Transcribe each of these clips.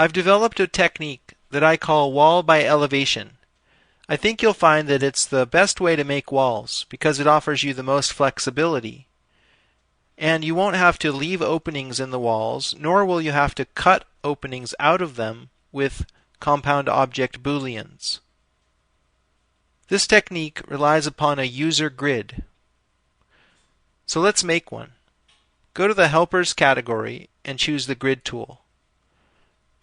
I've developed a technique that I call wall by elevation. I think you'll find that it's the best way to make walls because it offers you the most flexibility. And you won't have to leave openings in the walls, nor will you have to cut openings out of them with compound object booleans. This technique relies upon a user grid. So let's make one. Go to the Helpers category and choose the Grid tool.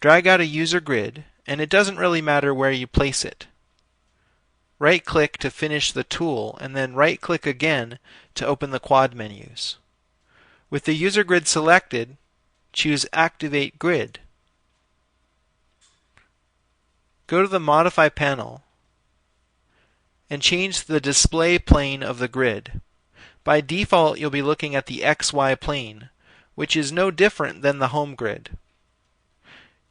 Drag out a user grid, and it doesn't really matter where you place it. Right-click to finish the tool, and then right-click again to open the quad menus. With the user grid selected, choose Activate Grid. Go to the Modify panel and change the display plane of the grid. By default, you'll be looking at the XY plane, which is no different than the home grid.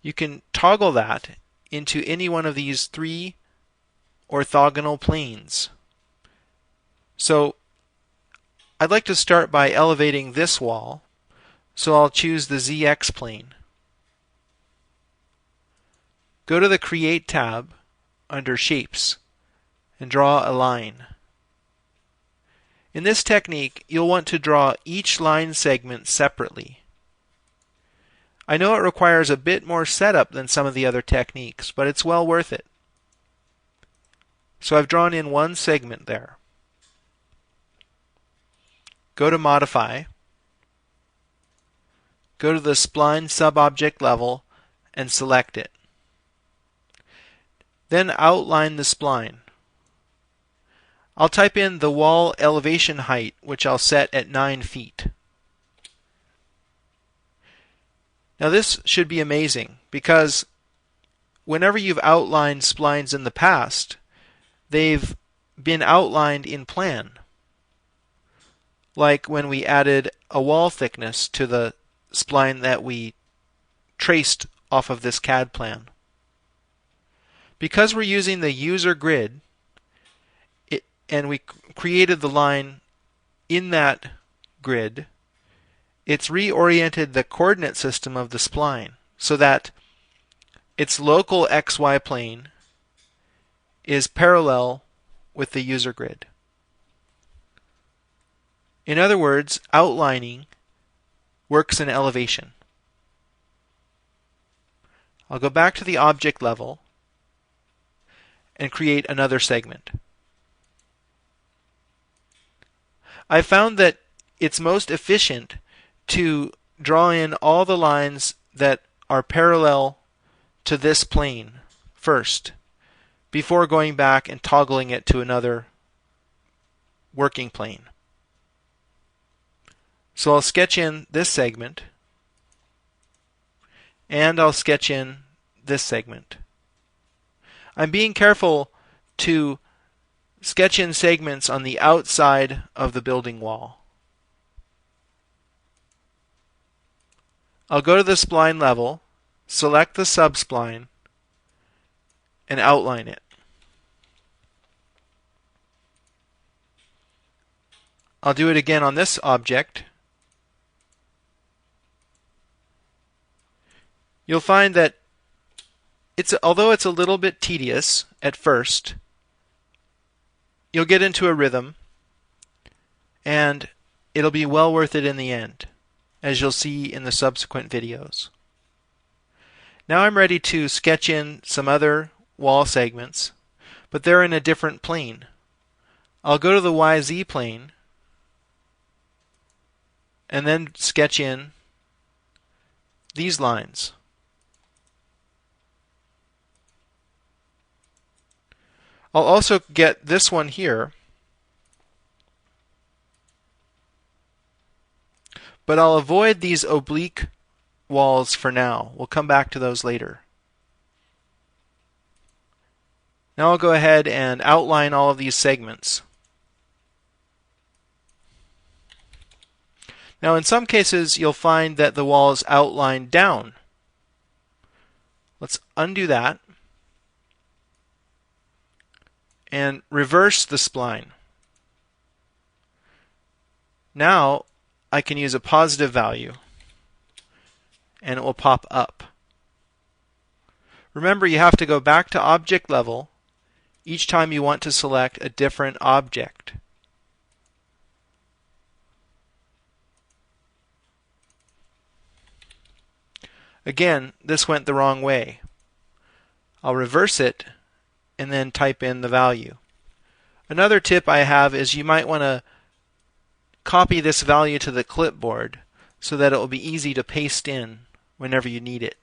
You can toggle that into any one of these three orthogonal planes. So I'd like to start by elevating this wall, so I'll choose the ZX plane. Go to the Create tab under Shapes and draw a line. In this technique, you'll want to draw each line segment separately. I know it requires a bit more setup than some of the other techniques, but it's well worth it. So I've drawn in one segment there. Go to Modify. Go to the Spline subobject level and select it. Then outline the spline. I'll type in the wall elevation height, which I'll set at 9 feet. Now this should be amazing because whenever you've outlined splines in the past, they've been outlined in plan. Like when we added a wall thickness to the spline that we traced off of this CAD plan. Because we're using the user grid, and we created the line in that grid, it's reoriented the coordinate system of the spline so that its local XY plane is parallel with the user grid. In other words, outlining works in elevation. I'll go back to the object level and create another segment. I found that it's most efficient to draw in all the lines that are parallel to this plane first, before going back and toggling it to another working plane. So I'll sketch in this segment, and I'll sketch in this segment. I'm being careful to sketch in segments on the outside of the building wall. I'll go to the spline level, select the subspline, and outline it. I'll do it again on this object. You'll find that although it's a little bit tedious at first, you'll get into a rhythm, and it'll be well worth it in the end, as you'll see in the subsequent videos. Now I'm ready to sketch in some other wall segments, but they're in a different plane. I'll go to the YZ plane, and then sketch in these lines. I'll also get this one here, but I'll avoid these oblique walls for now. We'll come back to those later. Now I'll go ahead and outline all of these segments. Now in some cases you'll find that the wall is outlined down. Let's undo that and reverse the spline. Now I can use a positive value and it will pop up. Remember, you have to go back to object level each time you want to select a different object. Again, this went the wrong way. I'll reverse it and then type in the value. Another tip I have is you might want to copy this value to the clipboard so that it will be easy to paste in whenever you need it.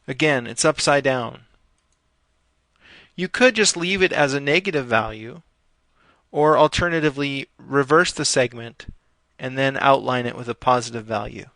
Again, it's upside down. You could just leave it as a negative value, or alternatively reverse the segment and then outline it with a positive value.